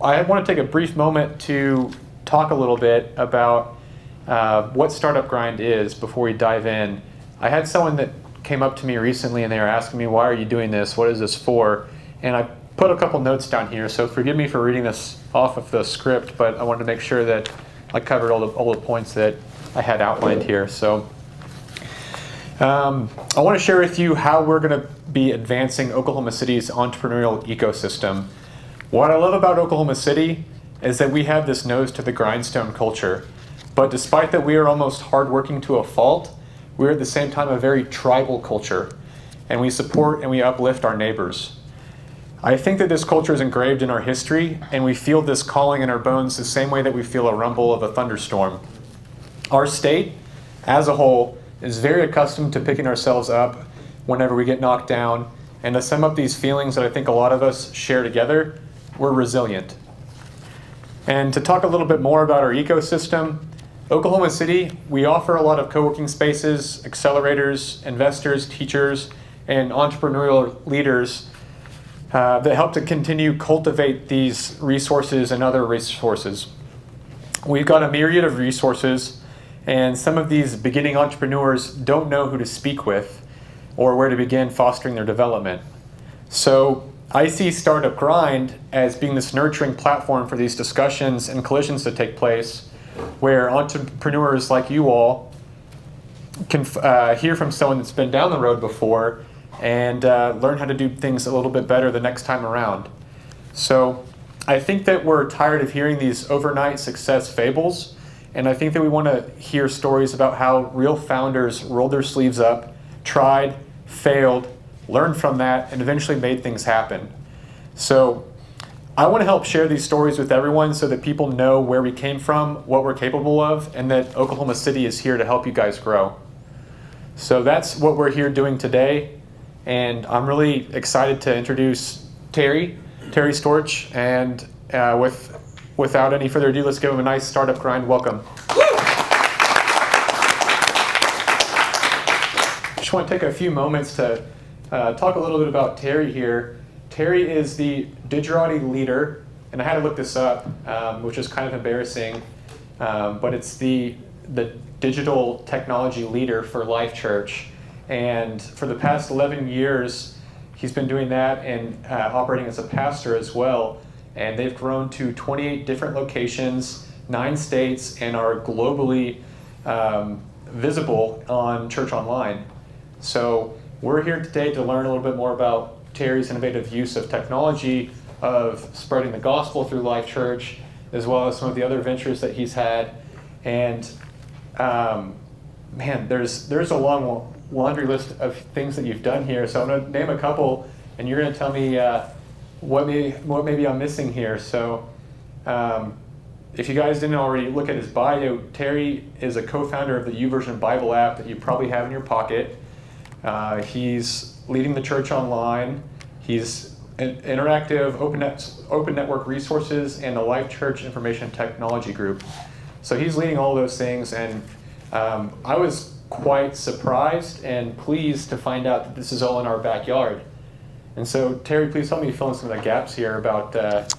I want to take a brief moment to talk a little bit about what Startup Grind is before we dive in. I had someone that came up to me recently and they were asking me, why are you doing this? What is this for? And I put a couple notes down here, so forgive me for reading this off of the script, but I wanted to make sure that I covered all the points that I had outlined here. So I want to share with you how we're going to be advancing Oklahoma City's entrepreneurial ecosystem. What I love about Oklahoma City is that we have this nose to the grindstone culture. But despite that we are almost hardworking to a fault, we're at the same time a very tribal culture. And we support and we uplift our neighbors. I think that this culture is engraved in our history, and we feel this calling in our bones the same way that we feel a rumble of a thunderstorm. Our state, as a whole, is very accustomed to picking ourselves up whenever we get knocked down. And to sum up these feelings that I think a lot of us share together, we're resilient. And to talk a little bit more about our ecosystem, Oklahoma City, we offer a lot of co-working spaces, accelerators, investors, teachers, and entrepreneurial leaders that help to continue cultivate these resources and other resources. We've got a myriad of resources, and some of these beginning entrepreneurs don't know who to speak with or where to begin fostering their development. So I see Startup Grind as being this nurturing platform for these discussions and collisions to take place, where entrepreneurs like you all can hear from someone that's been down the road before and learn how to do things a little bit better the next time around. So I think that we're tired of hearing these overnight success fables, and I think that we want to hear stories about how real founders rolled their sleeves up, tried, failed, learned from that, and eventually made things happen. So I want to help share these stories with everyone so that people know where we came from, what we're capable of, and that Oklahoma City is here to help you guys grow. So that's what we're here doing today. And I'm really excited to introduce Terry Storch. And without any further ado, let's give him a nice Startup Grind welcome. Just want to take a few moments to talk a little bit about Terry here. Terry is the Digitality leader, and I had to look this up, which is kind of embarrassing, but it's the digital technology leader for Life.Church. And for the past 11 years, he's been doing that and operating as a pastor as well. And they've grown to 28 different locations, 9 states, and are globally visible on Church Online. So we're here today to learn a little bit more about Terry's innovative use of technology, of spreading the gospel through Life.Church, as well as some of the other ventures that he's had. And man, there's a long laundry list of things that you've done here. So I'm going to name a couple, and you're going to tell me what maybe I'm missing here. So if you guys didn't already look at his bio, Terry is a co-founder of the YouVersion Bible App that you probably have in your pocket. He's leading the Church Online. He's an interactive open network resources and the Life.Church Information Technology Group. So he's leading all those things, and I was quite surprised and pleased to find out that this is all in our backyard. And so, Terry, please help me fill in some of the gaps here about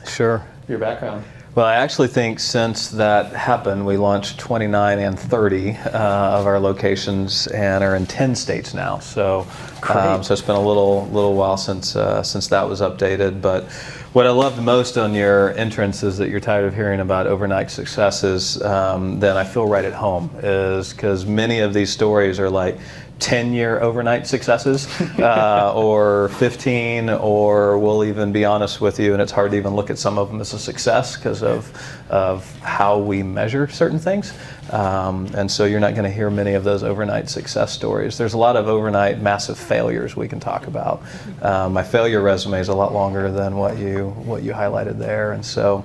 Sure. Your background. Well, I actually think since that happened, we launched 29 and 30 of our locations and are in 10 states now. So, so it's been a little while since that was updated. But what I loved most on your entrance is that you're tired of hearing about overnight successes. Then I feel right at home, is because many of these stories are like 10-year overnight successes, or 15, or we'll even be honest with you, and it's hard to even look at some of them as a success because of how we measure certain things. And so you're not going to hear many of those overnight success stories. There's a lot of overnight massive failures we can talk about. My failure resume is a lot longer than what you highlighted there. And so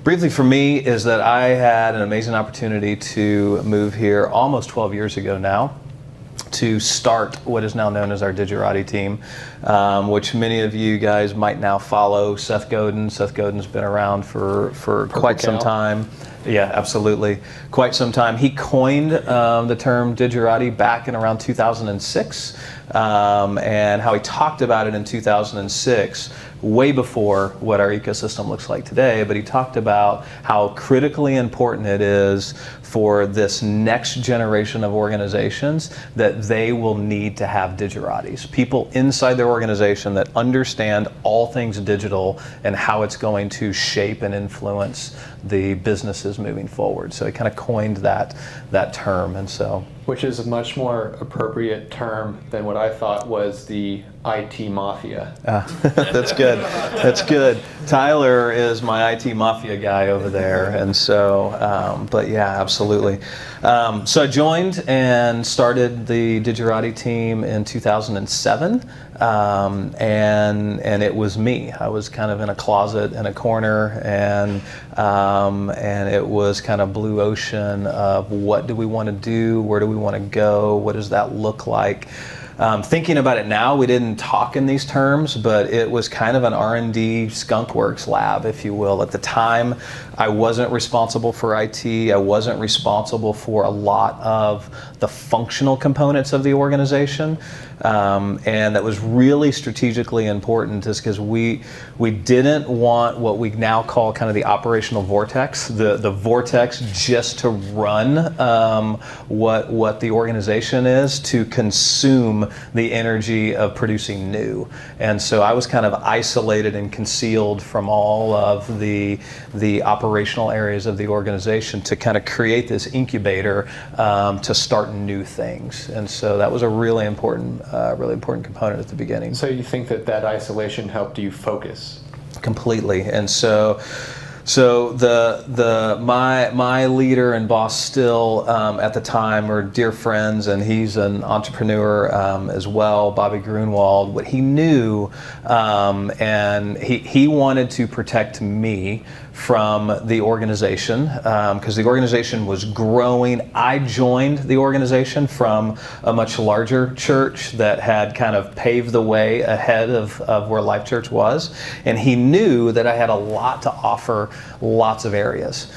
briefly for me is that I had an amazing opportunity to move here almost 12 years ago now, to start what is now known as our Digitality team. which many of you guys might now follow. Seth Godin. Seth Godin's been around for quite some time. Yeah, absolutely. Quite some time. He coined the term digerati back in around 2006, and how he talked about it in 2006, way before what our ecosystem looks like today, but he talked about how critically important it is for this next generation of organizations that they will need to have digeratis, people inside their organization that understand all things digital and how it's going to shape and influence the businesses moving forward. So he kind of coined that term, and so. Which is a much more appropriate term than what I thought was the IT mafia. That's good. That's good. Tyler is my IT mafia guy over there, and so, but yeah, absolutely. So I joined and started the Digerati team in 2007, and it was me. I was kind of in a closet in a corner, and it was kind of blue ocean of what do we want to do, where do we want to go, what does that look like. Thinking about it now, we didn't talk in these terms, but it was kind of an R&D skunkworks lab, if you will. At the time, I wasn't responsible for IT. I wasn't responsible for a lot of the functional components of the organization. And that was really strategically important, is because we didn't want what we now call kind of the operational vortex, the vortex just to run what the organization is, to consume the energy of producing new. And so I was kind of isolated and concealed from all of the operational areas of the organization to kind of create this incubator to start new things. And so that was a really important component at the beginning. So you think that isolation helped you focus? Completely. And so my leader and boss still at the time are dear friends, and he's an entrepreneur as well, Bobby Grunwald. What he knew, and he wanted to protect me from the organization, because the organization was growing. I joined the organization from a much larger church that had kind of paved the way ahead of where Life.Church was, and he knew that I had a lot to offer, lots of areas.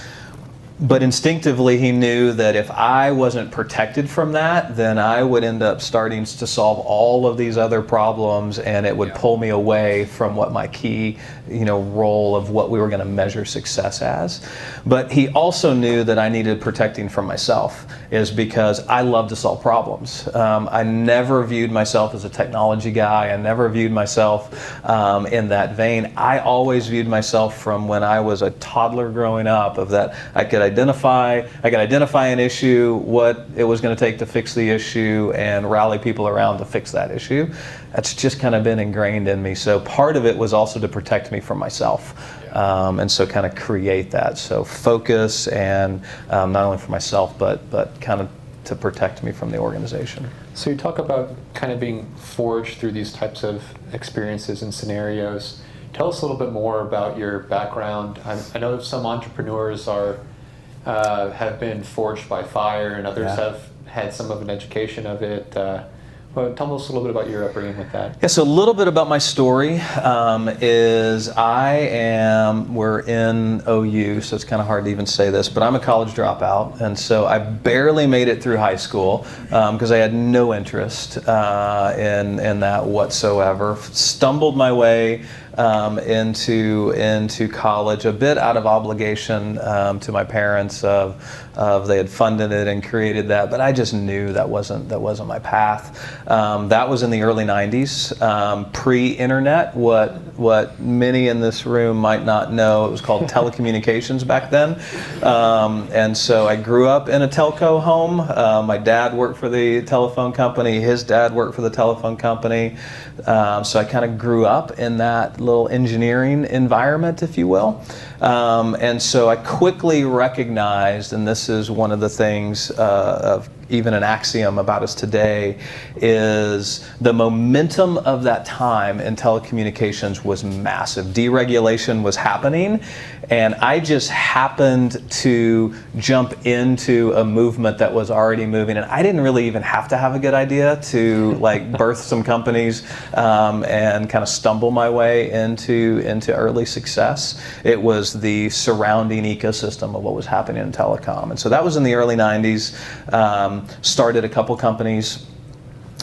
But instinctively, he knew that if I wasn't protected from that, then I would end up starting to solve all of these other problems, and it would pull me away from what my key, role of what we were going to measure success as. But he also knew that I needed protecting from myself, is because I love to solve problems. I never viewed myself as a technology guy. I never viewed myself in that vein. I always viewed myself from when I was a toddler growing up, of that I could identify an issue, what it was going to take to fix the issue, and rally people around to fix that issue. That's just kind of been ingrained in me. So part of it was also to protect me from myself, and so kind of create that. So focus, and not only for myself, but kind of to protect me from the organization. So you talk about kind of being forged through these types of experiences and scenarios. Tell us a little bit more about your background. I know some entrepreneurs have been forged by fire, and others have had some of an education of it. Well, tell us a little bit about your upbringing with that. Yeah, so a little bit about my story is we're in OU, so it's kind of hard to even say this, but I'm a college dropout, and so I barely made it through high school because I had no interest in that whatsoever. Stumbled my way into college, a bit out of obligation to my parents of they had funded it and created that, but I just knew that wasn't my path. That was in the early 90s, pre-internet. What many in this room might not know, it was called telecommunications back then. And so I grew up in a telco home. My dad worked for the telephone company. His dad worked for the telephone company. So I kind of grew up in that little engineering environment, if you will. And so I quickly recognized, and this is one of the things of even an axiom about us today, is the momentum of that time in telecommunications was massive. Deregulation was happening, and I just happened to jump into a movement that was already moving, and I didn't really even have to have a good idea to like birth some companies and kind of stumble my way into early success. It was the surrounding ecosystem of what was happening in telecom, and so that was in the early 90s. Started a couple companies,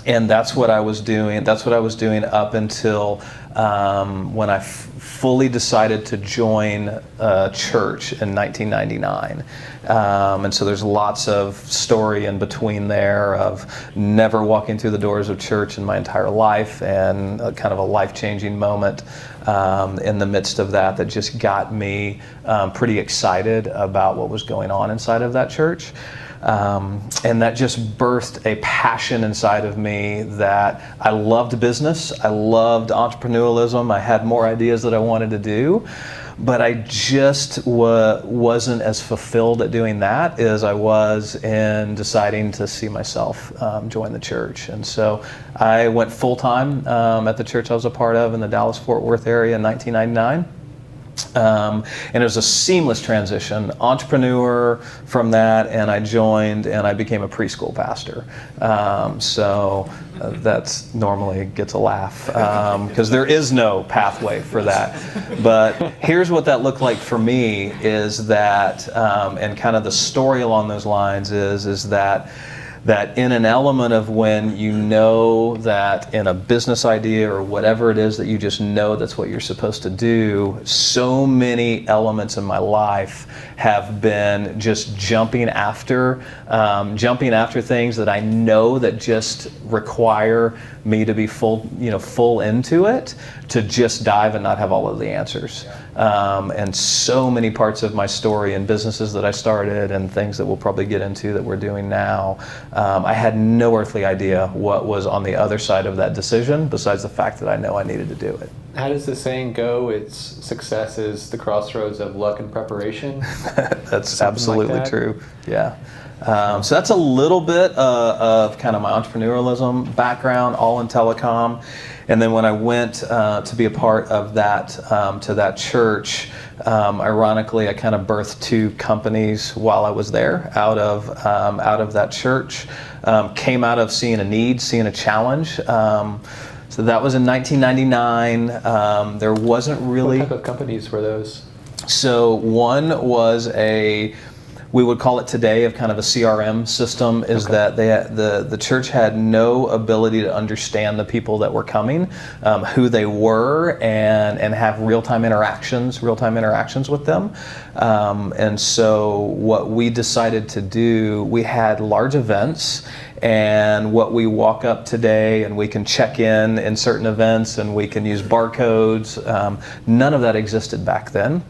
and that's what I was doing. That's what I was doing up until when I fully decided to join a church in 1999. And so there's lots of story in between there of never walking through the doors of church in my entire life, and kind of a life-changing moment in the midst of that just got me pretty excited about what was going on inside of that church. And that just birthed a passion inside of me that I loved business, I loved entrepreneurialism, I had more ideas that I wanted to do, but I just wasn't as fulfilled at doing that as I was in deciding to see myself join the church. And so I went full-time at the church I was a part of in the Dallas-Fort Worth area in 1999. And it was a seamless transition, entrepreneur from that, and I joined and I became a preschool pastor. So that's normally gets a laugh because there is no pathway for that. But here's what that looked like for me is that, and kind of the story along those lines is that in an element of when you know that in a business idea or whatever it is that you just know that's what you're supposed to do, so many elements in my life have been just jumping after things that I know that just require me to be full into it, to just dive and not have all of the answers. And so many parts of my story and businesses that I started and things that we'll probably get into that we're doing now, I had no earthly idea what was on the other side of that decision besides the fact that I know I needed to do it. How does the saying go? It's success is the crossroads of luck and preparation. That's Something absolutely like that? true. Yeah. So that's a little bit of kind of my entrepreneurialism background, all in telecom. And then when I went to be a part of that, to that church, ironically, I kind of birthed two companies while I was there out of that church. Came out of seeing a need, seeing a challenge. So that was in 1999. There wasn't really... What type of companies were those? So one was we would call it today of kind of a CRM system, is that the church had no ability to understand the people that were coming, who they were, and have real-time interactions with them. And so what we decided to do, we had large events, and what we walk up today and we can check in certain events and we can use barcodes. None of that existed back then.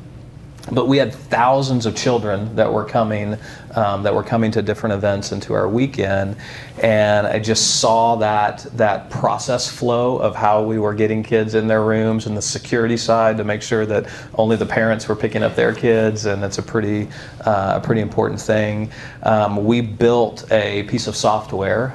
But we had thousands of children that were coming to different events and to our weekend, and I just saw that process flow of how we were getting kids in their rooms and the security side to make sure that only the parents were picking up their kids, and it's a pretty important thing. We built a piece of software,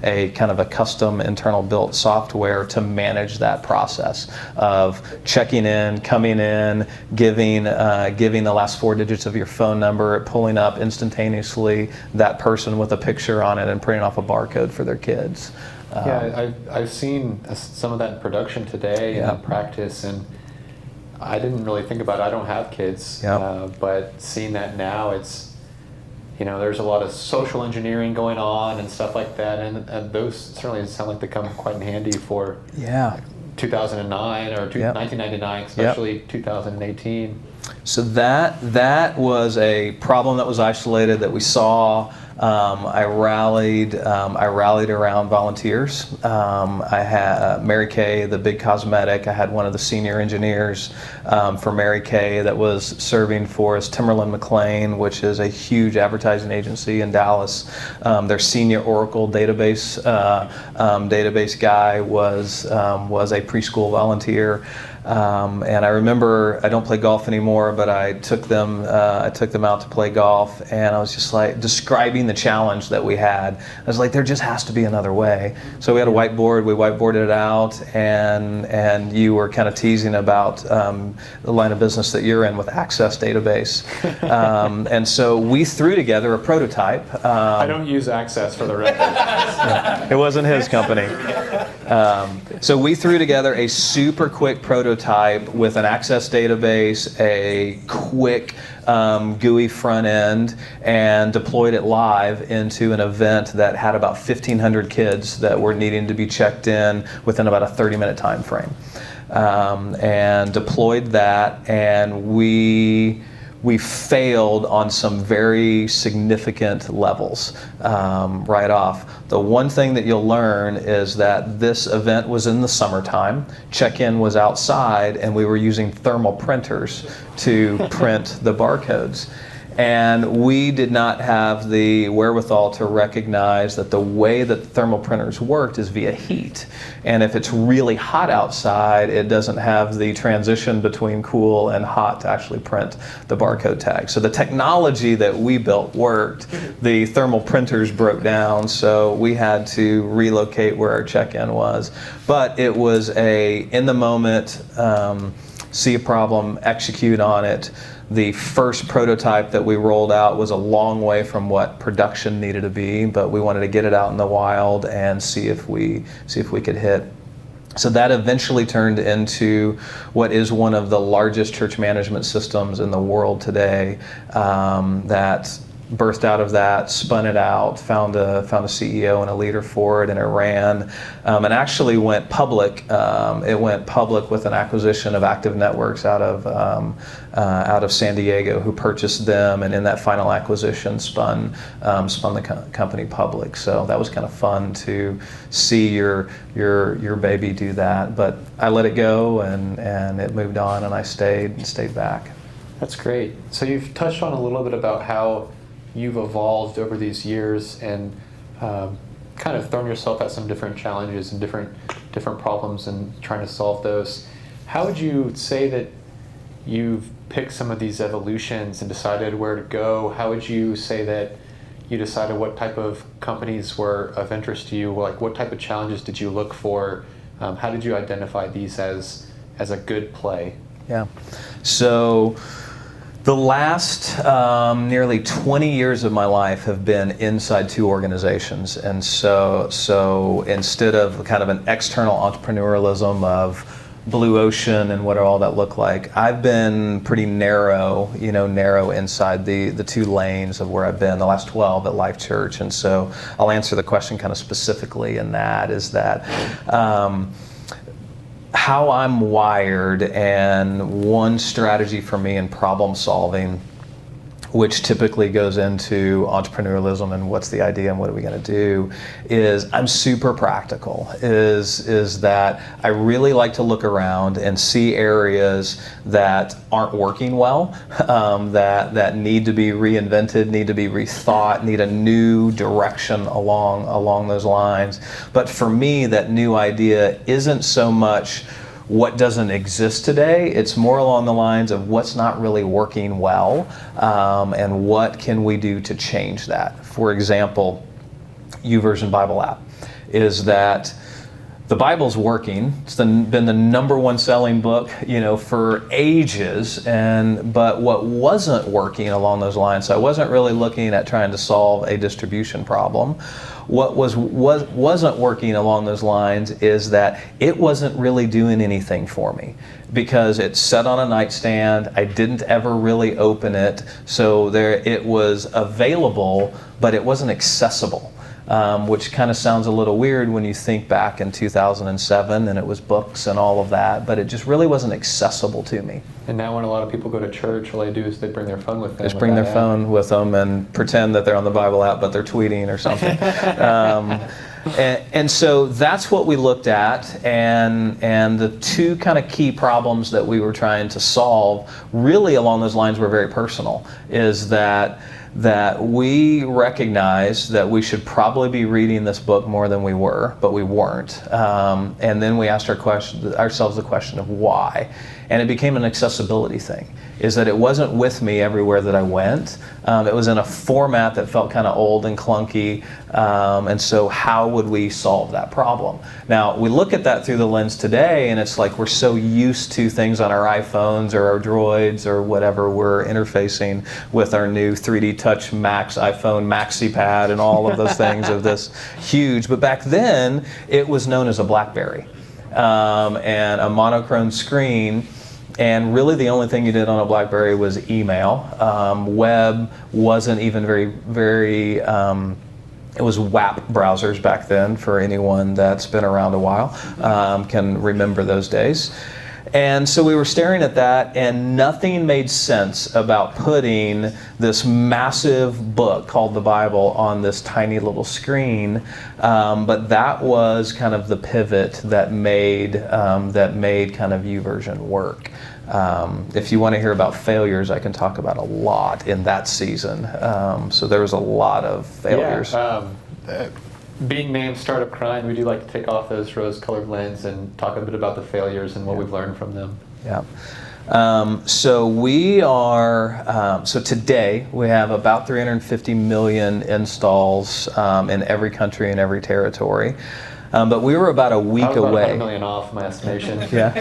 a kind of a custom internal built software to manage that process of checking in, coming in, giving the last four digits of your phone number, pulling up instantaneously that person with a picture on it and printing off a barcode for their kids. I've seen some of that in production today and in practice, and I didn't really think about it. I don't have kids, but seeing that now, it's, there's a lot of social engineering going on and stuff like that, and those certainly sound like they come quite in handy for 2009 or 1999, especially 2018. So that was a problem that was isolated that we saw. I rallied around volunteers. I had Mary Kay, the big cosmetic. I had one of the senior engineers for Mary Kay that was serving for us. Timberland McLean, which is a huge advertising agency in Dallas. Their senior Oracle database guy was a preschool volunteer. And I remember, I don't play golf anymore, but I took them out to play golf, and I was just like describing the challenge that we had. I was like, there just has to be another way. So we had a whiteboard, we whiteboarded it out, and you were kind of teasing about the line of business that you're in with Access database. And so we threw together a prototype. I don't use Access, for the record. It wasn't his company. So we threw together a super quick prototype with an Access database, a quick GUI front end, and deployed it live into an event that had about 1,500 kids that were needing to be checked in within about a 30-minute time frame. And deployed that, and we failed on some very significant levels right off. The one thing that you'll learn is that this event was in the summertime, check-in was outside, and we were using thermal printers to print the barcodes. And we did not have the wherewithal to recognize that the way that thermal printers worked is via heat. And if it's really hot outside, it doesn't have the transition between cool and hot to actually print the barcode tag. So the technology that we built worked. The thermal printers broke down, so we had to relocate where our check-in was. But it was a in the moment, see a problem, execute on it. The first prototype that we rolled out was a long way from what production needed to be, but we wanted to get it out in the wild and see if we could hit. So that eventually turned into what is one of the largest church management systems in the world today. That birthed out of that, spun it out, found a CEO and a leader for it, and it ran, and actually went public. It went public with an acquisition of Active Networks out of San Diego, who purchased them, and in that final acquisition spun the company public. So that was kind of fun to see your baby do that. But I let it go, and it moved on, and I stayed back. That's great. So you've touched on a little bit about how you've evolved over these years and kind of thrown yourself at some different challenges and different problems and trying to solve those. How would you say that you've picked some of these evolutions and decided where to go? How would you say that you decided what type of companies were of interest to you? Like, what type of challenges did you look for? How did you identify these as a good play? Yeah. So the last nearly 20 years of my life have been inside two organizations. And so instead of kind of an external entrepreneurialism of blue ocean and what all that look like, I've been pretty narrow inside the two lanes of where I've been the last 12 at Life.Church. And so I'll answer the question kind of specifically, and that is that how I'm wired, and one strategy for me in problem solving, which typically goes into entrepreneurialism and what's the idea and what are we going to do, is I'm super practical. Is that I really like to look around and see areas that aren't working well, that need to be reinvented, need to be rethought, need a new direction along those lines. But for me, that new idea isn't so much what doesn't exist today. It's more along the lines of what's not really working well, and what can we do to change that. For example, YouVersion Bible App is that the Bible's working. It's been the number one selling book, for ages. But what wasn't working along those lines, so I wasn't really looking at trying to solve a distribution problem. What wasn't working along those lines is that it wasn't really doing anything for me, because it sat on a nightstand. I didn't ever really open it, so it was available, but it wasn't accessible. Which kind of sounds a little weird when you think back in 2007 and it was books and all of that, but it just really wasn't accessible to me. And now when a lot of people go to church, all they do is they bring their phone with them. Just bring their phone with them and pretend that they're on the Bible app, but they're tweeting or something. And so that's what we looked at, and the two kind of key problems that we were trying to solve really along those lines were very personal, is that that we recognized that we should probably be reading this book more than we were, but we weren't. And then we asked ourselves the question of why. And it became an accessibility thing, is that it wasn't with me everywhere that I went. It was in a format that felt kind of old and clunky. And so how would we solve that problem? Now, we look at that through the lens today, and it's like we're so used to things on our iPhones or our Droids or whatever we're interfacing with our new 3D Touch Max iPhone Maxi Pad and all of those things of this huge. But back then, it was known as a BlackBerry and a monochrome screen. And really the only thing you did on a BlackBerry was email. Web wasn't even very, it was WAP browsers back then, for anyone that's been around a while, can remember those days. And so we were staring at that, and nothing made sense about putting this massive book called the Bible on this tiny little screen. But that was kind of the pivot that made kind of YouVersion work. If you want to hear about failures, I can talk about a lot in that season. So there was a lot of failures. Yeah, being named Startup Grind, we do like to take off those rose-colored lens and talk a bit about the failures and what we've learned from them. Yeah. So we are, so today we have about 350 million installs in every country and every territory. But we were about a week I was about away. 100 million off my estimation. Yeah.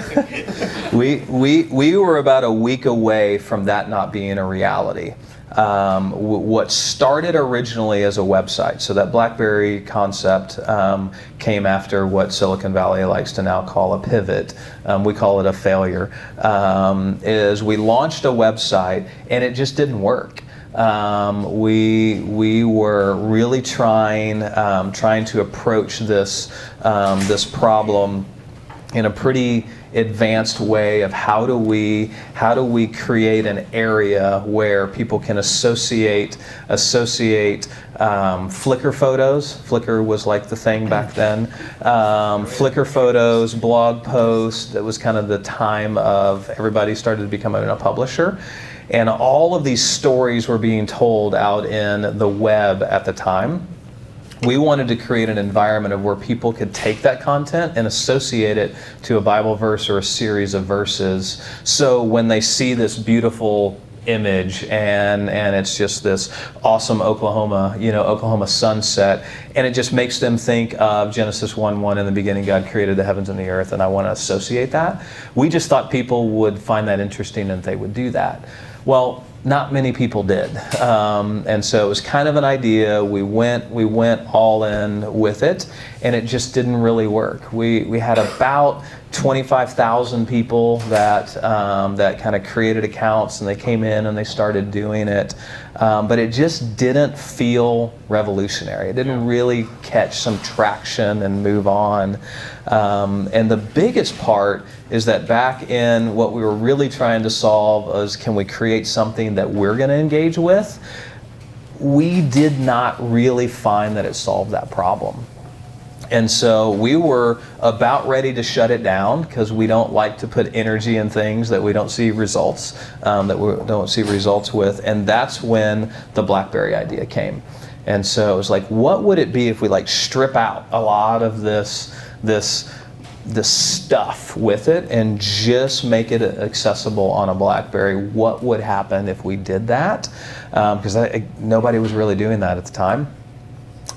we were about a week away from that not being a reality. What started originally as a website, so that BlackBerry concept came after what Silicon Valley likes to now call a pivot. We call it a failure. Is we launched a website and it just didn't work. We were really trying to approach this problem in a pretty advanced way of how do we create an area where people can associate Flickr photos. Flickr was like the thing back then. Flickr photos, blog posts. That was kind of the time of everybody started becoming a publisher. And all of these stories were being told out in the web at the time. We wanted to create an environment of where people could take that content and associate it to a Bible verse or a series of verses. So when they see this beautiful image and it's just this awesome Oklahoma sunset, and it just makes them think of Genesis 1:1, in the beginning God created the heavens and the earth, and I want to associate that. We just thought people would find that interesting and they would do that. Well, not many people did, and so it was kind of an idea. We went all in with it, and it just didn't really work. We had about 25,000 people that kind of created accounts, and they came in and they started doing it, but it just didn't feel revolutionary. It didn't really catch some traction and move on. And the biggest part is that back in what we were really trying to solve was, can we create something that we're going to engage with? We did not really find that it solved that problem. And so we were about ready to shut it down, because we don't like to put energy in things that we don't see results, with. And that's when the BlackBerry idea came. And so it was like, what would it be if we strip out a lot of this stuff with it and just make it accessible on a BlackBerry? What would happen if we did that? Because nobody was really doing that at the time.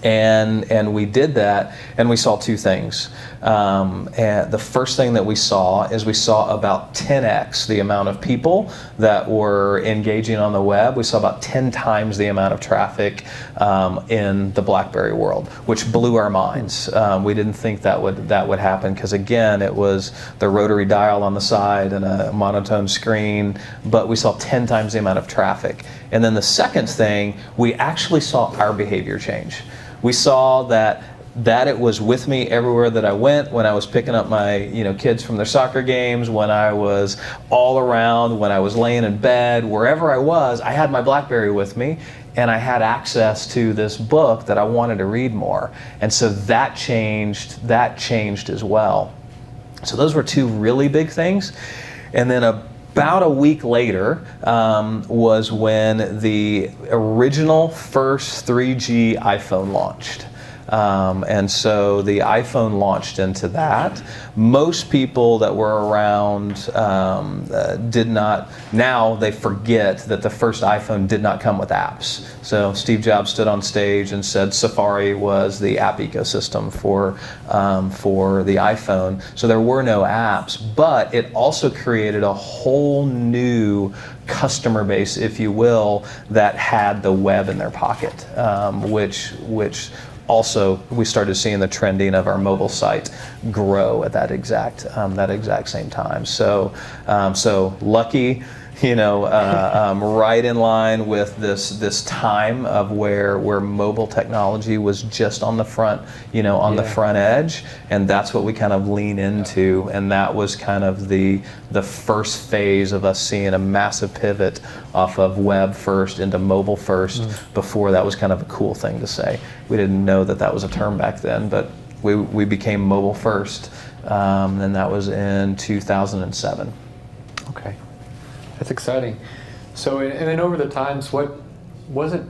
And we did that, and we saw two things. And the first thing that we saw is we saw about 10x the amount of people that were engaging on the web. We saw about 10 times the amount of traffic in the BlackBerry world, which blew our minds. We didn't think that would happen, because again, it was the rotary dial on the side and a monotone screen, but we saw 10 times the amount of traffic. And then the second thing, we actually saw our behavior change. We saw that it was with me everywhere that I went, when I was picking up my kids from their soccer games, when I was all around, when I was laying in bed, wherever I was, I had my BlackBerry with me, and I had access to this book that I wanted to read more. And so that changed as well. So those were two really big things. And then about a week later was when the original first 3G iPhone launched. And so the iPhone launched into that. Most people that were around did not, now they forget that the first iPhone did not come with apps. So Steve Jobs stood on stage and said Safari was the app ecosystem for the iPhone. So there were no apps, but it also created a whole new customer base, if you will, that had the web in their pocket, which also, we started seeing the trending of our mobile site grow at that exact same time. So lucky, right in line with this time of where mobile technology was just on the front, the front edge, and that's what we kind of lean into, and that was kind of the first phase of us seeing a massive pivot off of web first into mobile first. Before, that was kind of a cool thing to say. We didn't know that was a term back then, but we became mobile first, and that was in 2007. Okay. That's exciting. So, and then over the times, what was it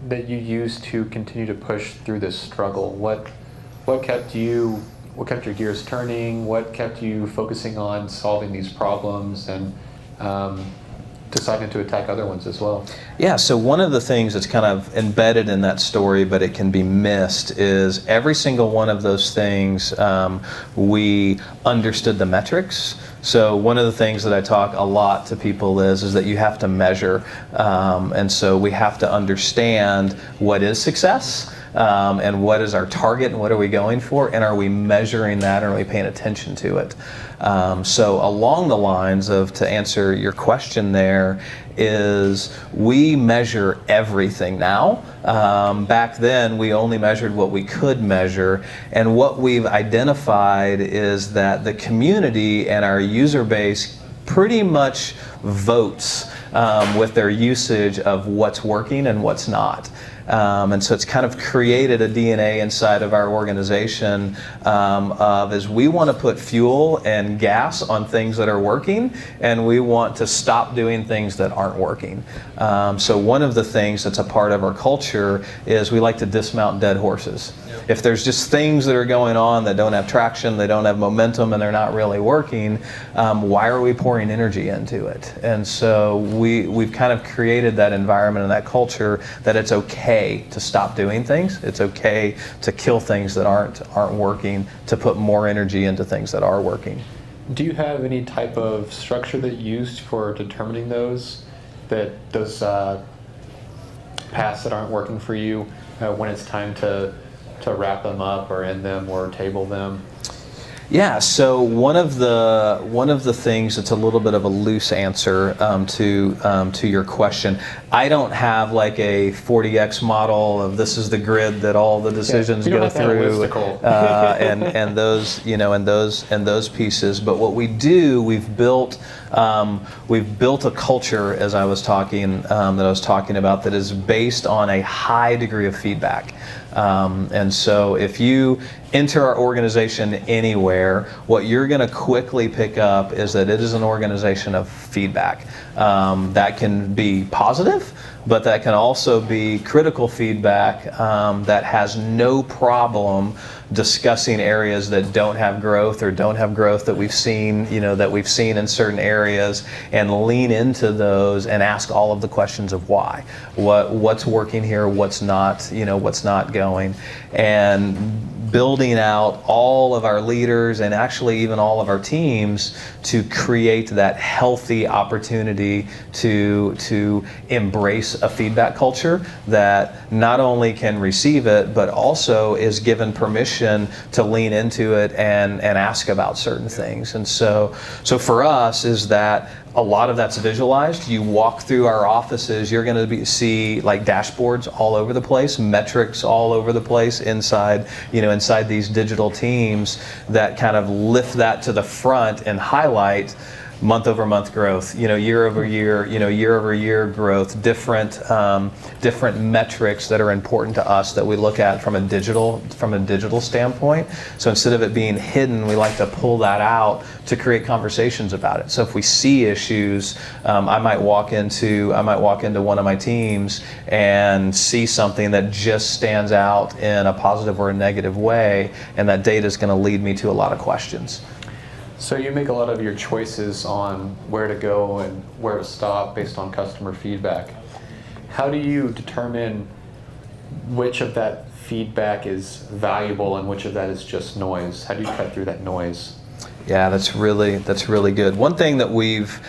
that you used to continue to push through this struggle? What kept your gears turning? What kept you focusing on solving these problems and deciding to attack other ones as well? Yeah, so one of the things that's kind of embedded in that story, but it can be missed, is every single one of those things, we understood the metrics. So one of the things that I talk a lot to people is that you have to measure. And so we have to understand what is success, and what is our target, and what are we going for, and are we measuring that, and are we paying attention to it? So along the lines of, to answer your question there, is we measure everything now. Back then, we only measured what we could measure, and what we've identified is that the community and our user base pretty much votes with their usage of what's working and what's not. And so it's kind of created a DNA inside of our organization is we want to put fuel and gas on things that are working, and we want to stop doing things that aren't working. So one of the things that's a part of our culture is we like to dismount dead horses. If there's just things that are going on that don't have traction, they don't have momentum, and they're not really working, why are we pouring energy into it? And so we've kind of created that environment and that culture that it's okay to stop doing things. It's okay to kill things that aren't working, to put more energy into things that are working. Do you have any type of structure that you used for determining those paths that aren't working for you, when it's time to wrap them up or end them or table them? Yeah, so one of the things that's a little bit of a loose answer to your question. I don't have like a 40x model of this is the grid that all the decisions go through, and those pieces. But what we do, we've built a culture, as I was talking about, that is based on a high degree of feedback. And so if you enter our organization anywhere, what you're going to quickly pick up is that it is an organization of feedback. That can be positive, but that can also be critical feedback that has no problem discussing areas that don't have growth or don't have growth that we've seen in certain areas, and lean into those and ask all of the questions of why, what's working here, what's not going, and building out all of our leaders and actually even all of our teams to create that healthy opportunity to embrace a feedback culture that not only can receive it, but also is given permission to lean into it and ask about certain things. And so for us is that a lot of that's visualized. You walk through our offices, you're going to see like dashboards all over the place, metrics all over the place inside these digital teams that kind of lift that to the front and highlight month-over-month growth, year-over-year growth, different metrics that are important to us that we look at from a digital standpoint. So instead of it being hidden, we like to pull that out to create conversations about it. So if we see issues, I might walk into one of my teams and see something that just stands out in a positive or a negative way, and that data is going to lead me to a lot of questions. So you make a lot of your choices on where to go and where to stop based on customer feedback. How do you determine which of that feedback is valuable and which of that is just noise? How do you cut through that noise? Yeah, that's really good. One thing that we've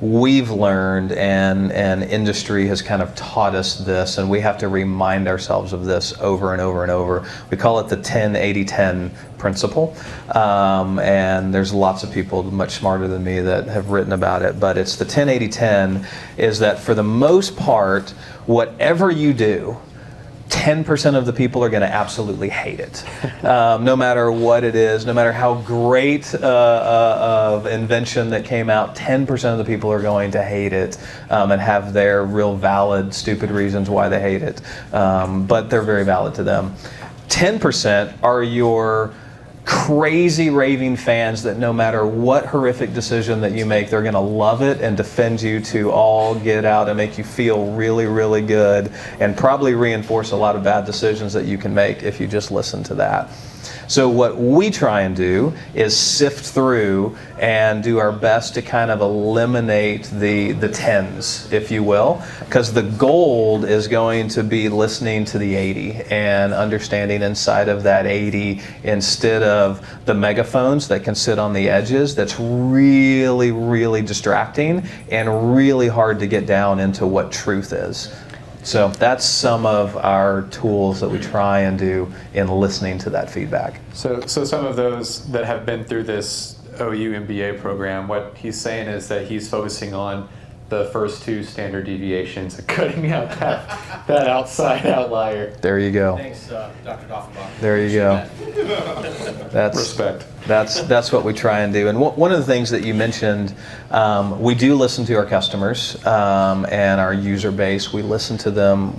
learned, and industry has kind of taught us this, and we have to remind ourselves of this over and over and over. We call it the 10-80-10 principle, and there's lots of people much smarter than me that have written about it, but it's the 10-80-10 is that for the most part, whatever you do, 10% of the people are going to absolutely hate it. No matter what it is, no matter how great of invention that came out, 10% of the people are going to hate it and have their real valid, stupid reasons why they hate it. But they're very valid to them. 10% are your crazy raving fans that no matter what horrific decision that you make, they're going to love it and defend you to all get out and make you feel really, really good, and probably reinforce a lot of bad decisions that you can make if you just listen to that. So what we try and do is sift through and do our best to kind of eliminate the tens, if you will, because the gold is going to be listening to the 80 and understanding inside of that 80 instead of the megaphones that can sit on the edges. That's really, really distracting and really hard to get down into what truth is. So that's some of our tools that we try and do in listening to that feedback. So some of those that have been through this OU MBA program, what he's saying is that he's focusing on the first two standard deviations and cutting out that outside outlier. There you go. Thanks, Dr. Doffenbach. There you go. Respect. That's what we try and do. And one of the things that you mentioned, we do listen to our customers and our user base. We listen to them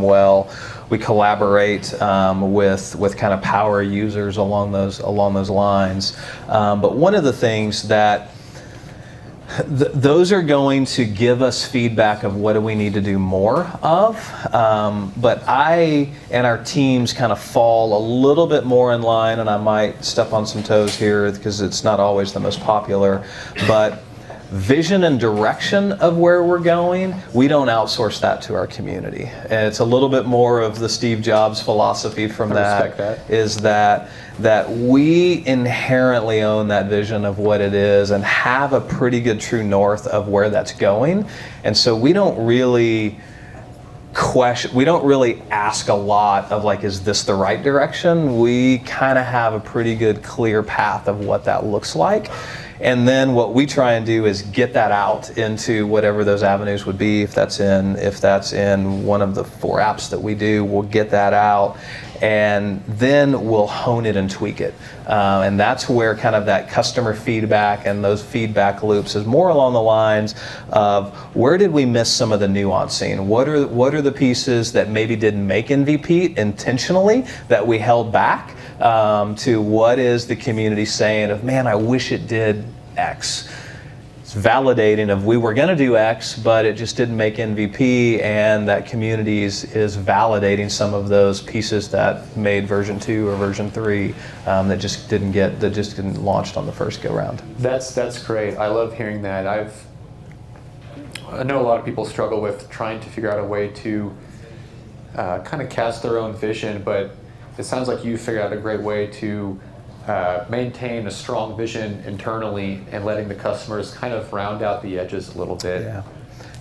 well. We collaborate with kind of power users along those lines. But one of the things that those are going to give us feedback of what do we need to do more of. But I and our teams kind of fall a little bit more in line, and I might step on some toes here because it's not always the most popular, but vision and direction of where we're going, we don't outsource that to our community. And it's a little bit more of the Steve Jobs philosophy from that. Is that we inherently own that vision of what it is and have a pretty good true north of where that's going. And so we don't really ask a lot of like, is this the right direction? We kind of have a pretty good clear path of what that looks like. And then what we try and do is get that out into whatever those avenues would be. If that's in one of the 4 apps that we do, we'll get that out, and then we'll hone it and tweak it. And that's where kind of that customer feedback and those feedback loops is more along the lines of where did we miss some of the nuancing? What are the pieces that maybe didn't make MVP intentionally that we held back? To what is the community saying of, man, I wish it did X. It's validating of we were going to do X, but it just didn't make MVP, and that community is validating some of those pieces that made version 2 or version 3 that just didn't launch on the first go round. That's great. I love hearing that. I know a lot of people struggle with trying to figure out a way to kind of cast their own vision, but it sounds like you figured out a great way to maintain a strong vision internally and letting the customers kind of round out the edges a little bit.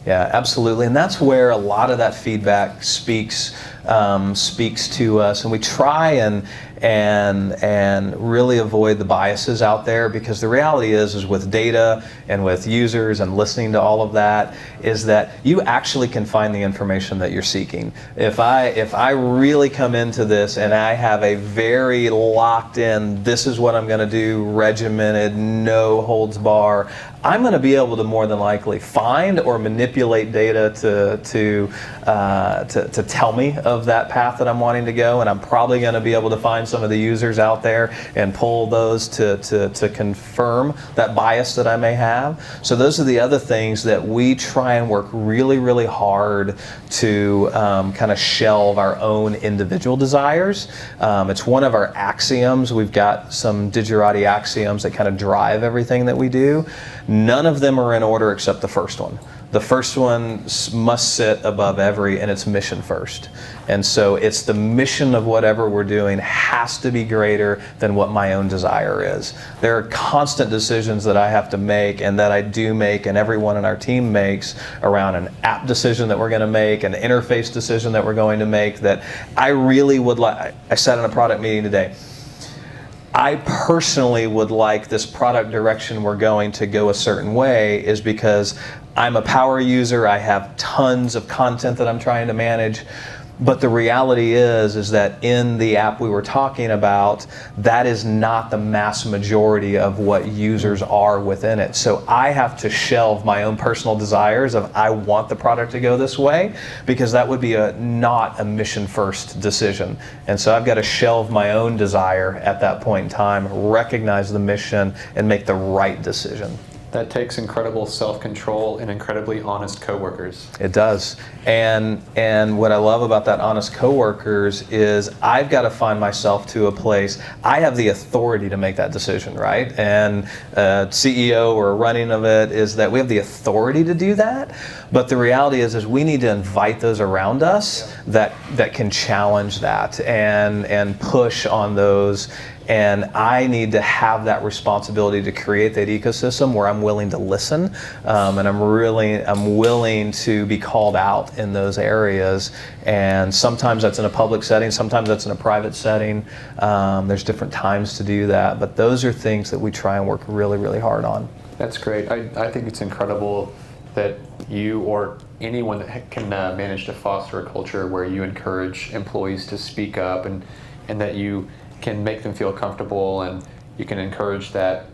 Yeah, absolutely. And that's where a lot of that feedback speaks to us. And we try and really avoid the biases out there, because the reality is with data and with users and listening to all of that, is that you actually can find the information that you're seeking. If I really come into this and I have a very locked in, this is what I'm going to do, regimented, no holds bar, I'm going to be able to more than likely find or manipulate data to tell me of that path that I'm wanting to go, and I'm probably going to be able to find some of the users out there and pull those to confirm that bias that I may have. So those are the other things that we try and work really, really hard to kind of shelve our own individual desires. It's one of our axioms. We've got some Digerati axioms that kind of drive everything that we do. None of them are in order except the first one. The first one must sit above every, and it's mission first. And so it's the mission of whatever we're doing has to be greater than what my own desire is. There are constant decisions that I have to make, and that I do make, and everyone in our team makes, around an app decision that we're going to make, an interface decision that we're going to make, that I really would like. I sat in a product meeting today. I personally would like this product direction we're going to go a certain way, is because I'm a power user, I have tons of content that I'm trying to manage, but the reality is that in the app we were talking about, that is not the mass majority of what users are within it. So I have to shelve my own personal desires of, I want the product to go this way, because that would be not a mission first decision. And so I've got to shelve my own desire at that point in time, recognize the mission, and make the right decision. That takes incredible self-control and incredibly honest coworkers. It does. And what I love about that honest coworkers is I've got to find myself to a place, I have the authority to make that decision, right? And CEO or running of it is that we have the authority to do that. But the reality is we need to invite those around us that can challenge that and push on those. And I need to have that responsibility to create that ecosystem where I'm willing to listen, and I'm willing to be called out in those areas. And sometimes that's in a public setting, sometimes that's in a private setting. There's different times to do that, but those are things that we try and work really, really hard on. That's great. I think it's incredible that you or anyone that can manage to foster a culture where you encourage employees to speak up, and that you can make them feel comfortable, and you can encourage that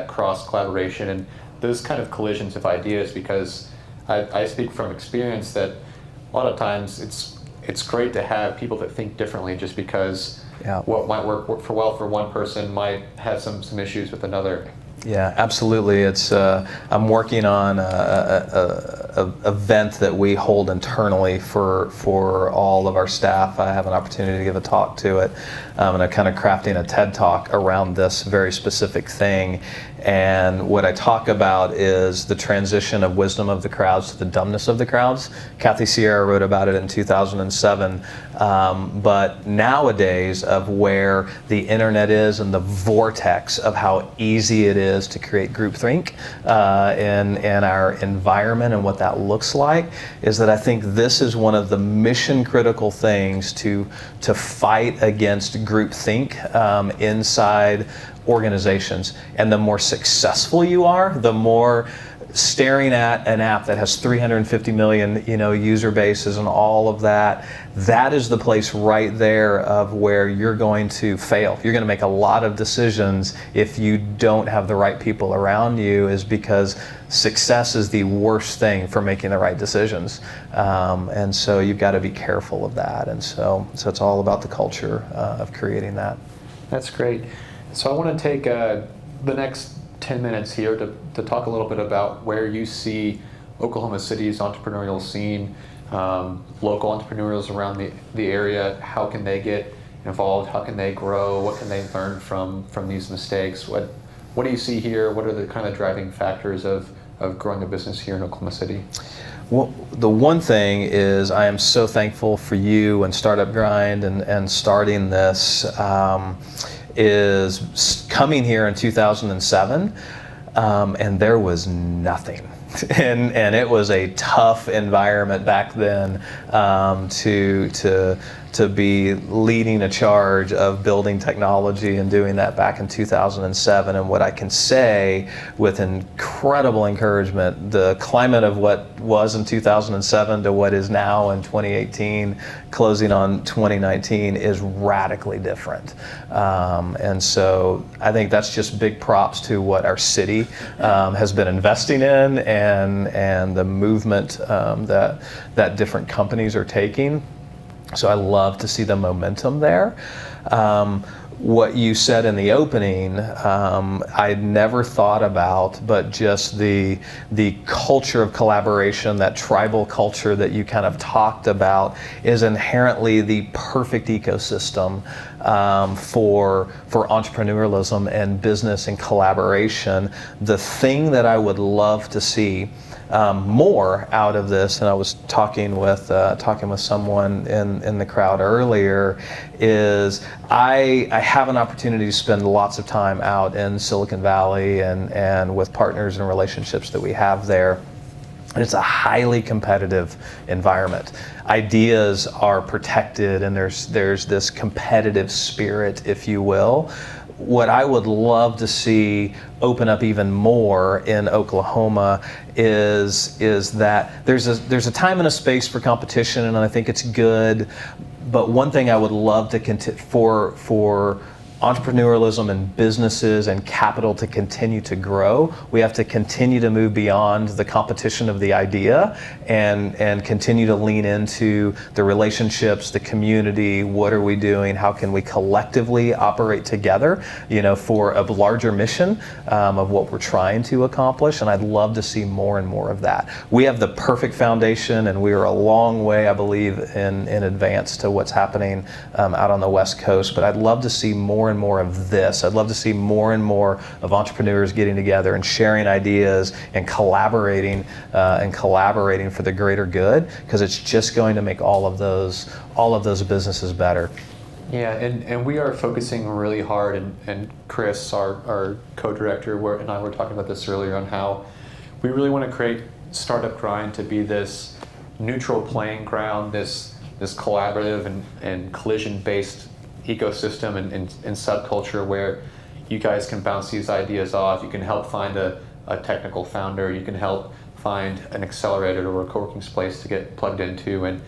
cross collaboration and those kind of collisions of ideas, because I speak from experience that a lot of times it's great to have people that think differently, just because what might work well for one person might have some issues with another. Yeah, absolutely. It's I'm working on a event that we hold internally for all of our staff. I have an opportunity to give a talk to it, and I'm kind of crafting a TED Talk around this very specific thing. And what I talk about is the transition of wisdom of the crowds to the dumbness of the crowds. Kathy Sierra wrote about it in 2007. But nowadays, of where the internet is and the vortex of how easy it is to create groupthink in our environment and what that looks like, is that I think this is one of the mission critical things to fight against groupthink inside organizations. And the more successful you are, the more staring at an app that has 350 million user bases and all of that, that is the place right there of where you're going to fail. You're going to make a lot of decisions if you don't have the right people around you, is because success is the worst thing for making the right decisions. And so you've got to be careful of that. And so it's all about the culture of creating that. That's great. So I want to take the next 10 minutes here to talk a little bit about where you see Oklahoma City's entrepreneurial scene, local entrepreneurs around the area. How can they get involved? How can they grow? What can they learn from these mistakes? What do you see here? What are the kind of driving factors of growing a business here in Oklahoma City? Well, the one thing is I am so thankful for you and Startup Grind and starting this. Is coming here in 2007, and there was nothing. And it was a tough environment back then to to be leading a charge of building technology and doing that back in 2007. And what I can say with incredible encouragement, the climate of what was in 2007 to what is now in 2018, closing on 2019, is radically different. And so I think that's just big props to what our city has been investing in, and the movement that different companies are taking. So I love to see the momentum there. What you said in the opening, I'd never thought about, but just the culture of collaboration, that tribal culture that you kind of talked about, is inherently the perfect ecosystem for entrepreneurialism and business and collaboration. The thing that I would love to see more out of this, and I was talking with someone in the crowd earlier, is I have an opportunity to spend lots of time out in Silicon Valley and with partners and relationships that we have there. And it's a highly competitive environment. Ideas are protected, and there's this competitive spirit, if you will. What I would love to see open up even more in Oklahoma is that there's a time and a space for competition, and I think it's good. But one thing I would love to for entrepreneurialism and businesses and capital to continue to grow, we have to continue to move beyond the competition of the idea and continue to lean into the relationships, the community. What are we doing? How can we collectively operate together, for a larger mission of what we're trying to accomplish? And I'd love to see more and more of that. We have the perfect foundation, and we are a long way, I believe, in advance to what's happening out on the West Coast. But I'd love to see more and more of this. I'd love to see more and more of entrepreneurs getting together and sharing ideas and collaborating for the greater good, because it's just going to make all of those businesses better. Yeah, and we are focusing really hard, and Chris, our co-director, and I were talking about this earlier, on how we really want to create Startup Grind to be this neutral playing ground, this collaborative and collision-based ecosystem and subculture where you guys can bounce these ideas off. You can help find a technical founder. You can help find an accelerator or a co-working space to get plugged into, and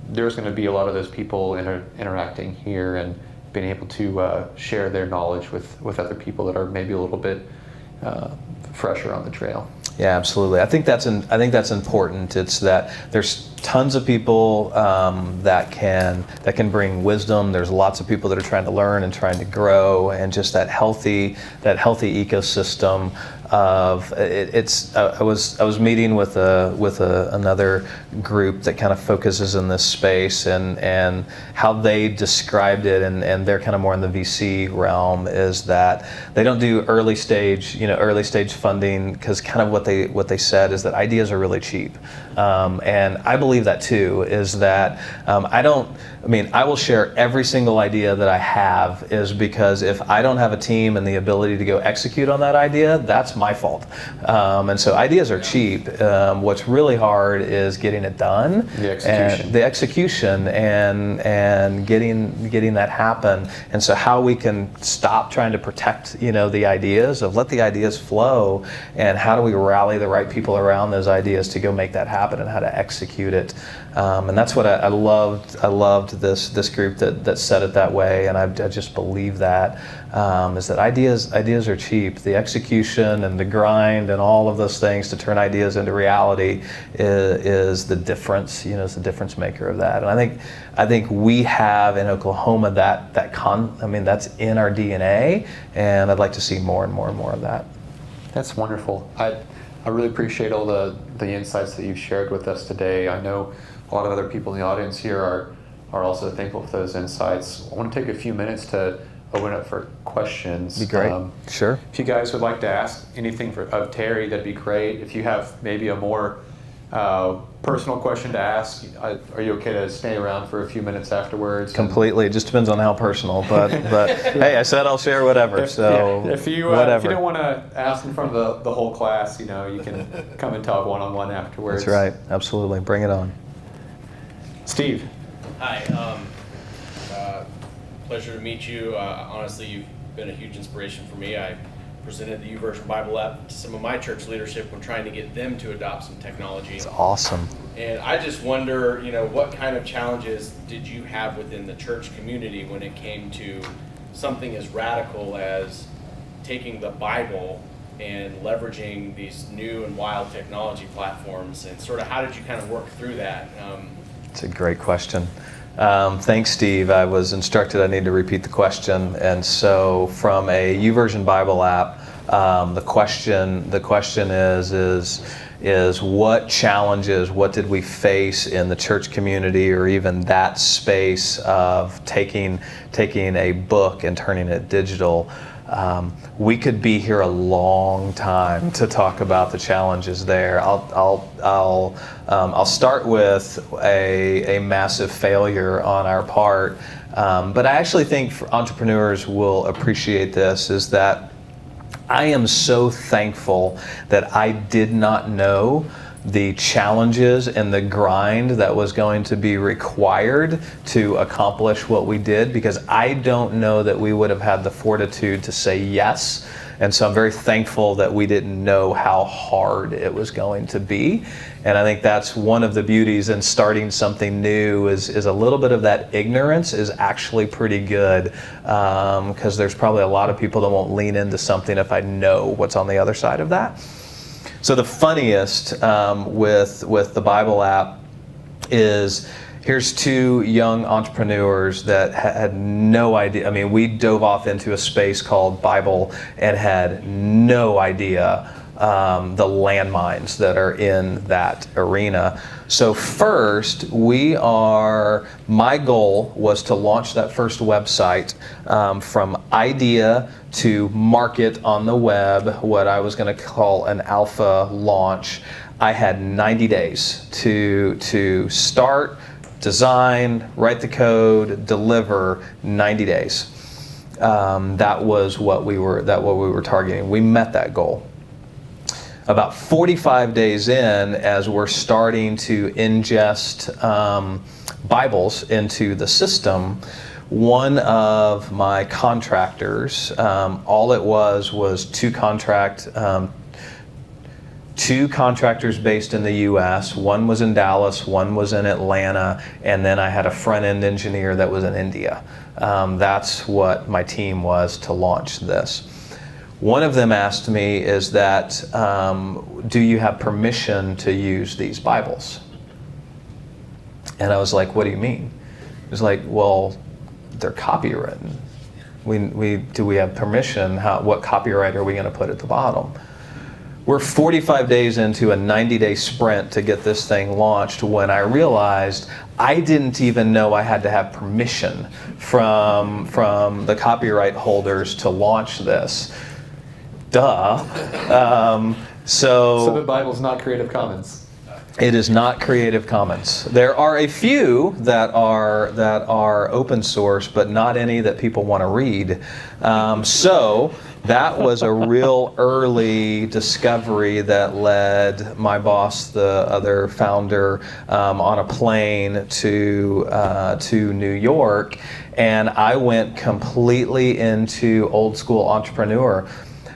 there's going to be a lot of those people interacting here and being able to share their knowledge with other people that are maybe a little bit fresher on the trail. Yeah, absolutely. I think that's important. It's that there's tons of people that can bring wisdom. There's lots of people that are trying to learn and trying to grow, and just that healthy ecosystem of it's. I was meeting with another group that kind of focuses in this space, and how they described it, and they're kind of more in the VC realm, is that they don't do early stage funding, because kind of what they said is that ideas are really cheap, and I believe that too. Is that I will share every single idea that I have, is because if I don't have a team and the ability to go execute on that idea, that's my fault. And so ideas are cheap. What's really hard is getting it done. The execution and getting that happen. And so how we can stop trying to protect, the ideas, of let the ideas flow, and how do we rally the right people around those ideas to go make that happen, and how to execute it. And that's what I loved. I loved this group that said it that way, and I just believe that is that ideas are cheap. The execution and the grind and all of those things to turn ideas into reality is the difference. Is the difference maker of that. And I think we have in Oklahoma that's in our DNA, and I'd like to see more and more and more of that. That's wonderful. I really appreciate all the insights that you've shared with us today. I know a lot of other people in the audience here are also thankful for those insights. I want to take a few minutes to open up for questions. Be great. Sure. If you guys would like to ask anything of Terry, that'd be great. If you have maybe a more personal question to ask, are you okay to stay around for a few minutes afterwards? Completely. It just depends on how personal. But hey, I said I'll share whatever. If you don't want to ask in front of the whole class, you can come and talk one-on-one afterwards. That's right. Absolutely. Bring it on. Steve. Hi. Pleasure to meet you. Honestly, you've been a huge inspiration for me. I presented the YouVersion Bible App to some of my church leadership when trying to get them to adopt some technology. It's awesome. And I just wonder, what kind of challenges did you have within the church community when it came to something as radical as taking the Bible and leveraging these new and wild technology platforms, and sort of how did you kind of work through that? It's a great question. Thanks, Steve. I was instructed I need to repeat the question, and so from a YouVersion Bible app, the question is what challenges, what did we face in the church community, or even that space of taking a book and turning it digital? We could be here a long time to talk about the challenges there. I'll start with a massive failure on our part, but I actually think entrepreneurs will appreciate this, is that I am so thankful that I did not know the challenges and the grind that was going to be required to accomplish what we did, because I don't know that we would have had the fortitude to say yes. And so I'm very thankful that we didn't know how hard it was going to be. And I think that's one of the beauties in starting something new, is a little bit of that ignorance is actually pretty good, because there's probably a lot of people that won't lean into something if I know what's on the other side of that. So the funniest with the Bible app is, here's two young entrepreneurs that had no idea. I mean, we dove off into a space called Bible and had no idea the landmines that are in that arena. So first, my goal was to launch that first website from idea to market on the web, what I was going to call an alpha launch. I had 90 days to start, design, write the code, deliver. 90 days. That was what we were targeting. We met that goal. About 45 days in, as we're starting to ingest Bibles into the system, one of my contractors, all it was two contractors based in the US. One was in Dallas, one was in Atlanta, and then I had a front-end engineer that was in India. That's what my team was to launch this. One of them asked me, is that, do you have permission to use these Bibles? And I was like, what do you mean? He was like, well, they're copywritten. Do we have permission? What copyright are we going to put at the bottom? We're 45 days into a 90-day sprint to get this thing launched when I realized I didn't even know I had to have permission from the copyright holders to launch this. Duh. So the Bible's not Creative Commons. It is not Creative Commons. There are a few that are open source, but not any that people want to read. So that was a real early discovery that led my boss, the other founder, on a plane to New York, and I went completely into old school entrepreneur.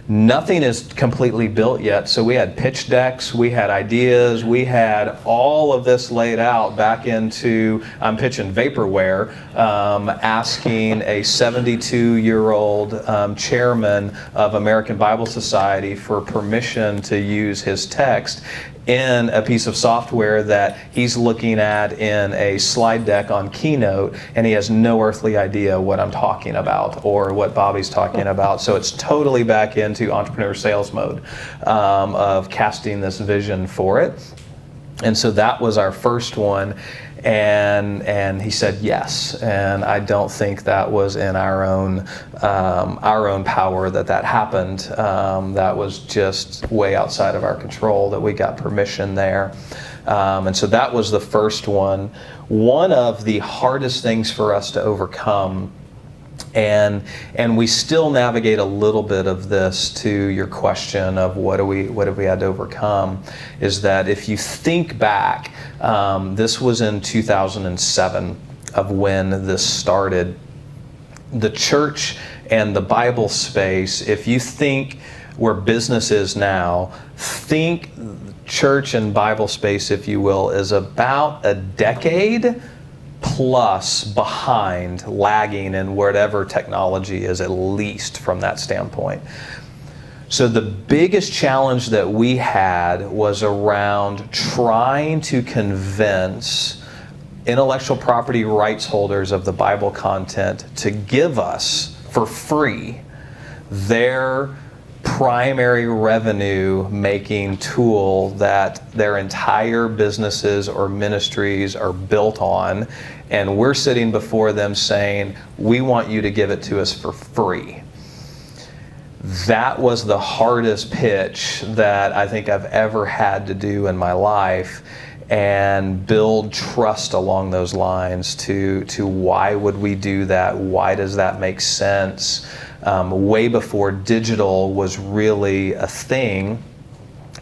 Nothing is completely built yet, so we had pitch decks, we had ideas, we had all of this laid out back into, I'm pitching vaporware, asking a 72-year-old chairman of American Bible Society for permission to use his text in a piece of software that he's looking at in a slide deck on Keynote, and he has no earthly idea what I'm talking about or what Bobby's talking about. So it's totally back into entrepreneur sales mode of casting this vision for it. And so that was our first one, and he said yes. And I don't think that was in our own power that happened. That was just way outside of our control that we got permission there. And so that was the first one. One of the hardest things for us to overcome, and we still navigate a little bit of this to your question of what have we had to overcome, is that if you think back, this was in 2007 of when this started. the church and the Bible space, if you think where business is now, think church and Bible space, if you will, is about a decade plus behind, lagging in whatever technology is, at least from that standpoint. So the biggest challenge that we had was around trying to convince intellectual property rights holders of the Bible content to give us for free their primary revenue making tool that their entire businesses or ministries are built on, and we're sitting before them saying, we want you to give it to us for free. That was the hardest pitch that I think I've ever had to do in my life, and build trust along those lines to why would we do that? Why does that make sense? Way before digital was really a thing.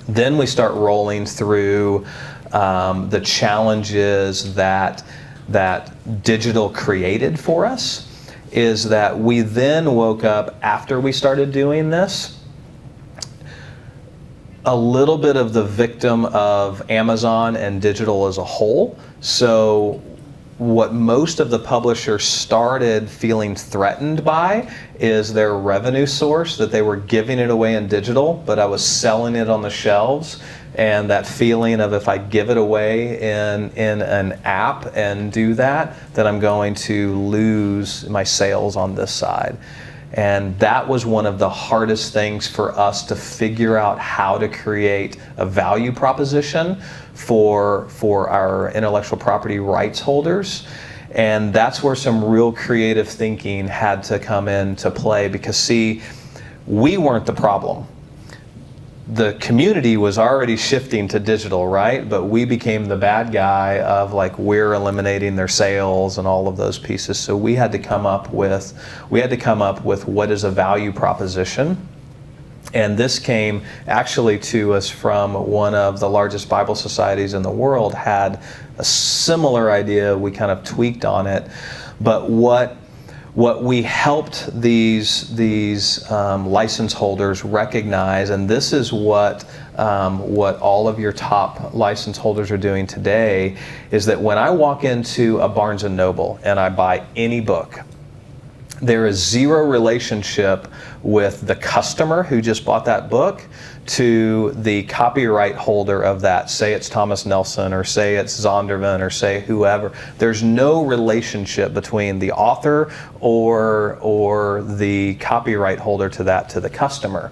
Then we start rolling through the challenges that digital created for us, is that we then woke up after we started doing this a little bit of the victim of Amazon and digital as a whole. So what most of the publishers started feeling threatened by is their revenue source, that they were giving it away in digital, but I was selling it on the shelves. And that feeling of, if I give it away in an app and do that, then I'm going to lose my sales on this side. And that was one of the hardest things for us to figure out, how to create a value proposition for our intellectual property rights holders. And that's where some real creative thinking had to come into play, because see, we weren't the problem. The community was already shifting to digital, right? But we became the bad guy of, like, we're eliminating their sales and all of those pieces. So we had to come up with what is a value proposition. And this came actually to us from one of the largest Bible societies in the world, had a similar idea. We kind of tweaked on it. But what we helped these license holders recognize, and this is what all of your top license holders are doing today, is that when I walk into a Barnes & Noble and I buy any book, there is zero relationship with the customer who just bought that book to the copyright holder of that. Say it's Thomas Nelson, or say it's Zondervan, or say whoever. There's no relationship between the author or the copyright holder to the customer.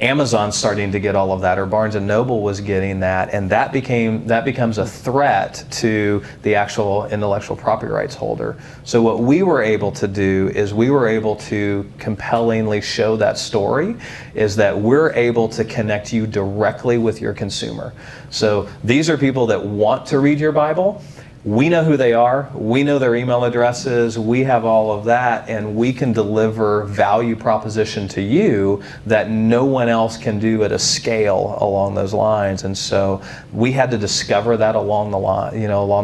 Amazon's starting to get all of that, or Barnes & Noble was getting that, and that becomes a threat to the actual intellectual property rights holder. So what we were able to do is we were able to compellingly show that story, is that we're able to connect you directly with your consumer. So these are people that want to read your Bible. We know who they are, we know their email addresses, we have all of that, and we can deliver value proposition to you that no one else can do at a scale along those lines. And so we had to discover that along the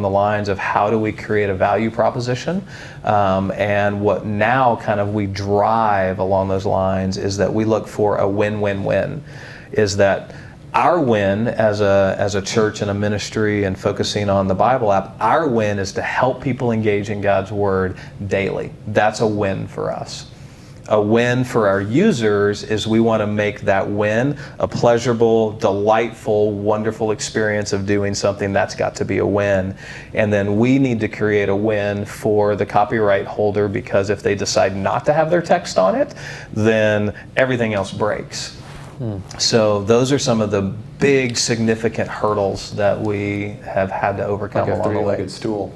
lines of, how do we create a value proposition? And what now kind of we drive along those lines is that we look for a win-win-win. Is that our win as a church and a ministry and focusing on the Bible app, our win is to help people engage in God's Word daily. That's a win for us. A win for our users is we want to make that win a pleasurable, delightful, wonderful experience of doing something. That's got to be a win. And then we need to create a win for the copyright holder, because if they decide not to have their text on it, then everything else breaks. So those are some of the big, significant hurdles that we have had to overcome along the way. Like a three-legged stool.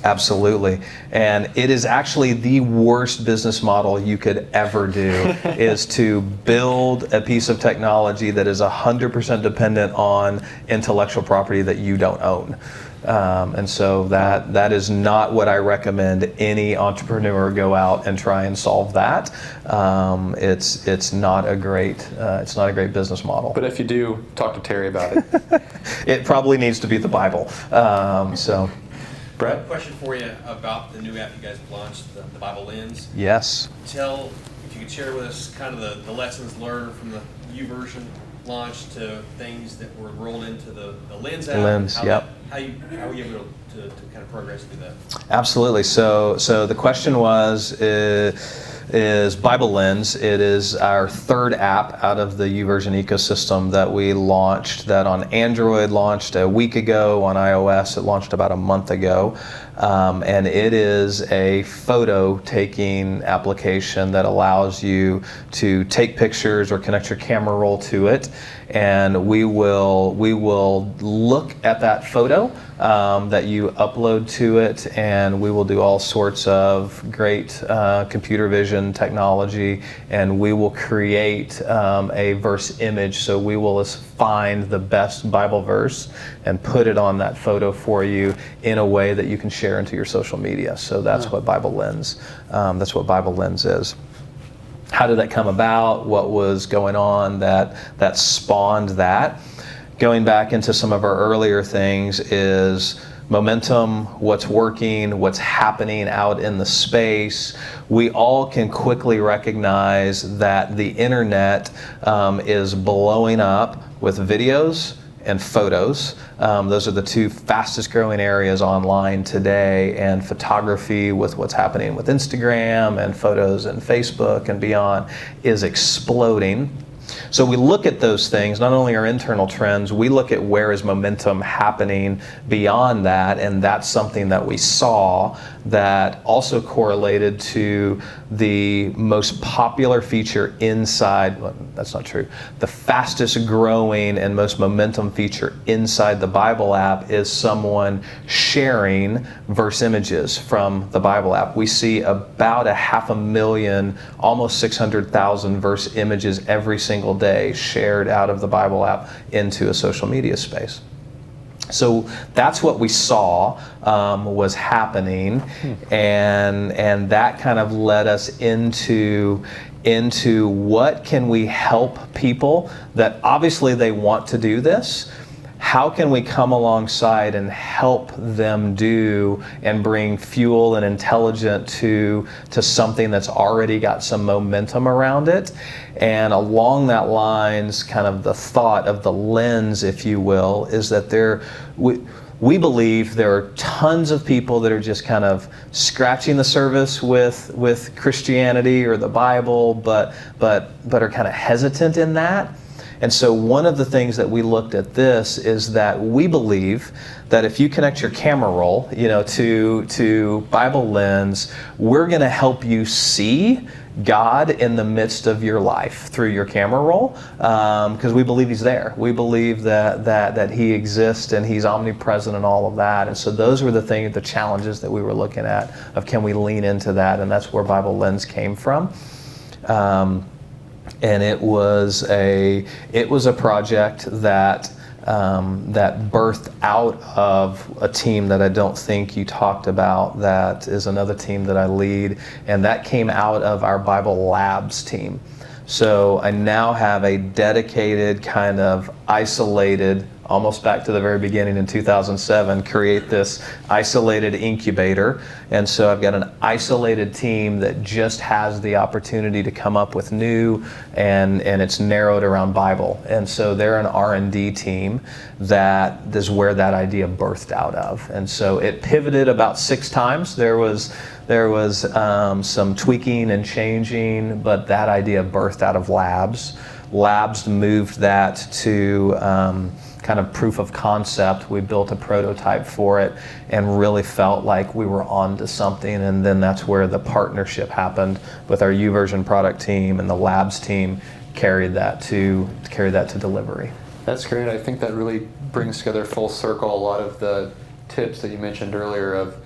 Absolutely. And it is actually the worst business model you could ever do, is to build a piece of technology that is 100% dependent on intellectual property that you don't own. And so that is not what I recommend any entrepreneur go out and try and solve that. It's not a great business model. But if you do, talk to Terry about it. It probably needs to be the Bible. Brett? Question for you about the new app you guys launched, the Bible Lens. Yes. If you could share with us kind of the lessons learned from the YouVersion launch to things that were rolled into the Lens app. Lens, yep. How were you able to kind of progress through that? Absolutely. So the question was, is Bible Lens. It is our third app out of the YouVersion ecosystem that we launched, that on Android launched a week ago, on iOS it launched about a month ago. And it is a photo taking application that allows you to take pictures or connect your camera roll to it, and we will look at that photo that you upload to it, and we will do all sorts of great computer vision technology, and we will create a verse image. So we will find the best Bible verse and put it on that photo for you in a way that you can share into your social media. So that's what Bible Lens. That's what Bible Lens is. How did that come about? What was going on that spawned that? Going back into some of our earlier things is momentum, what's working, what's happening out in the space. We all can quickly recognize that the internet is blowing up with videos and photos. Those are the two fastest growing areas online today, and photography with what's happening with Instagram and photos and Facebook and beyond is exploding. So we look at those things, not only our internal trends, we look at where is momentum happening beyond that, and that's something that we saw that also correlated to the most popular feature inside, well, that's not true, the fastest growing and most momentum feature inside the Bible app is someone sharing verse images from the Bible app. We see about 500,000, almost 600,000 verse images every single day shared out of the Bible app into a social media space. So that's what we saw was happening, and that kind of led us into what can we help people that obviously they want to do this. How can we come alongside and help them do and bring fuel and intelligence to something that's already got some momentum around it? And along that lines, kind of the thought of the lens, if you will, is that we believe there are tons of people that are just kind of scratching the surface with Christianity or the Bible, but are kind of hesitant in that. And so one of the things that we looked at this is that we believe that if you connect your camera roll, to Bible Lens, we're going to help you see God in the midst of your life through your camera roll, because we believe He's there. We believe that He exists and He's omnipresent and all of that. And so those were the challenges that we were looking at of can we lean into that, and that's where Bible Lens came from. And it was a project that birthed out of a team that I don't think you talked about. That is another team that I lead, and that came out of our Bible Labs team. So I now have a dedicated, kind of isolated, almost back to the very beginning in 2007, create this isolated incubator. And so I've got an isolated team that just has the opportunity to come up with new, and it's narrowed around Bible. And so they're an R&D team that is where that idea birthed out of. And so it pivoted about 6 times. There was some tweaking and changing, but that idea birthed out of Labs. Labs moved that to kind of proof of concept. We built a prototype for it and really felt like we were onto something, and then that's where the partnership happened with our YouVersion product team, and the Labs team carried that to delivery. That's great. I think that really brings together full circle a lot of the tips that you mentioned earlier of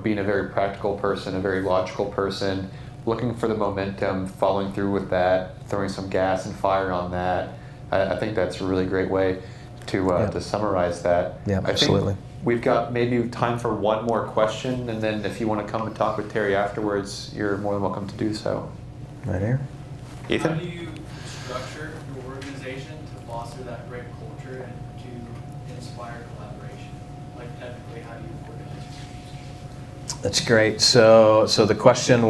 being a very practical person, a very logical person, looking for the momentum, following through with that, throwing some gas and fire on that. I think that's a really great way to summarize that. Yeah, absolutely. I think we've got maybe time for one more question, and then if you want to come and talk with Terry afterwards, you're more than welcome to do so. Right here. Ethan? How do you structure your organization to foster that great culture and to inspire collaboration? Like technically, how do you organize? That's great. So the question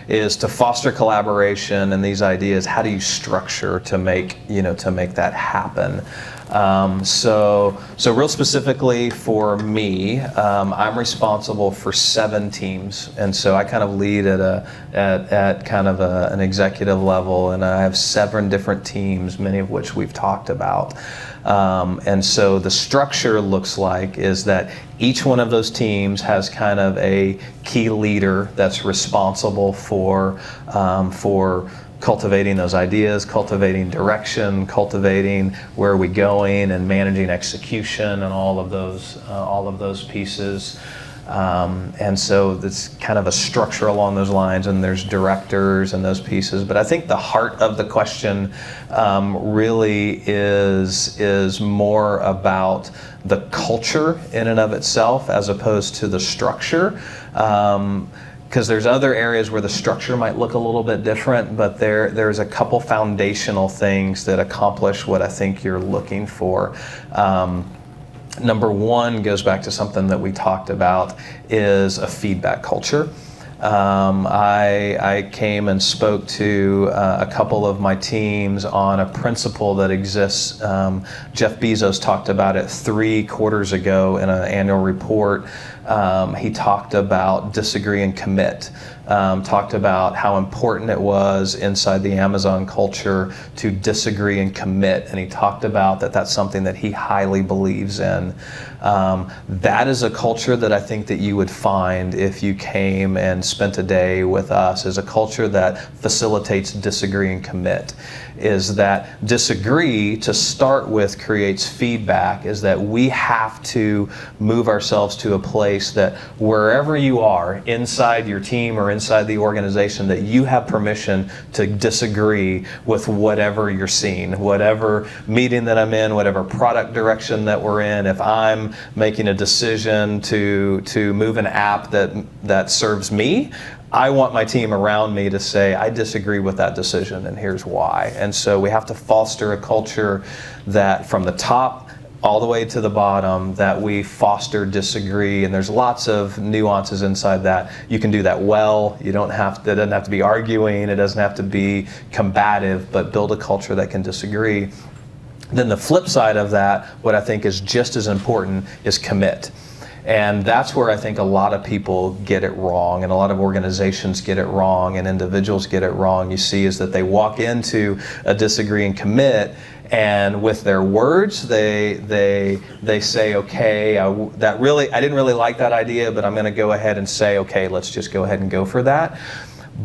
is to foster collaboration and these ideas. How do you structure to make that happen? So real specifically for me, I'm responsible for 7 teams, and so I kind of lead at kind of an executive level, and I have 7 different teams, many of which we've talked about. And so the structure looks like is that each one of those teams has kind of a key leader that's responsible for cultivating those ideas, cultivating direction, cultivating where are we going, and managing execution and all of those pieces. And so that's kind of a structure along those lines, and there's directors and those pieces. But I think the heart of the question really is more about the culture in and of itself as opposed to the structure. Because there's other areas where the structure might look a little bit different, but there's a couple foundational things that accomplish what I think you're looking for. Number one goes back to something that we talked about, is a feedback culture. I came and spoke to a couple of my teams on a principle that exists. Jeff Bezos talked about it 3 quarters ago in an annual report. He talked about disagree and commit. Talked about how important it was inside the Amazon culture to disagree and commit, and he talked about that that's something that he highly believes in. That is a culture that I think that you would find if you came and spent a day with us, is a culture that facilitates disagree and commit. Is that disagree to start with creates feedback, is that we have to move ourselves to a place that wherever you are, inside your team or inside the organization, that you have permission to disagree with whatever you're seeing, whatever meeting that I'm in, whatever product direction that we're in. If I'm making a decision to move an app that serves me, I want my team around me to say, I disagree with that decision and here's why. And so we have to foster a culture that from the top all the way to the bottom, that we foster disagree, and there's lots of nuances inside that. You can do that well. It doesn't have to be arguing, it doesn't have to be combative, but build a culture that can disagree. Then the flip side of that, what I think is just as important, is commit. And that's where I think a lot of people get it wrong, and a lot of organizations get it wrong, and individuals get it wrong. You see is that they walk into a disagree and commit, and with their words they say, okay, I didn't really like that idea, but I'm going to go ahead and say, okay, let's just go ahead and go for that.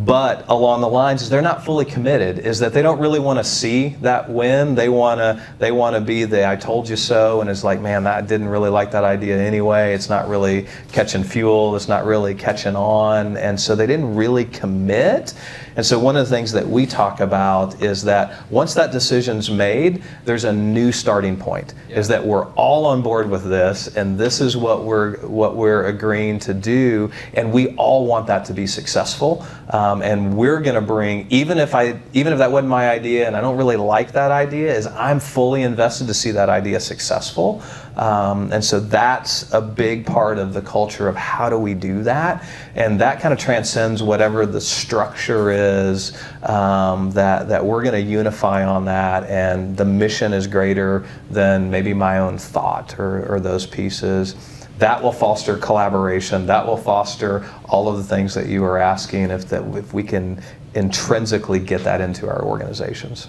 But along the lines is they're not fully committed, is that they don't really want to see that win. They want to be the I told you so, and it's like, man, I didn't really like that idea anyway. It's not really catching fuel. It's not really catching on. And so they didn't really commit. And so one of the things that we talk about is that once that decision's made, there's a new starting point. Yeah. Is that we're all on board with this, and this is what we're agreeing to do, and we all want that to be successful. And we're going to bring, even if that wasn't my idea and I don't really like that idea, is I'm fully invested to see that idea successful. And so that's a big part of the culture of how do we do that, and that kind of transcends whatever the structure is, that we're going to unify on that, and the mission is greater than maybe my own thought or those pieces. That will foster collaboration. That will foster all of the things that you were asking, if we can intrinsically get that into our organizations.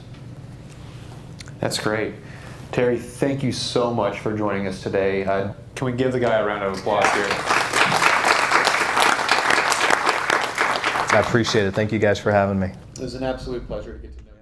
That's great. Terry, thank you so much for joining us today. Can we give the guy a round of applause here? I appreciate it. Thank you guys for having me. It was an absolute pleasure to get to know you.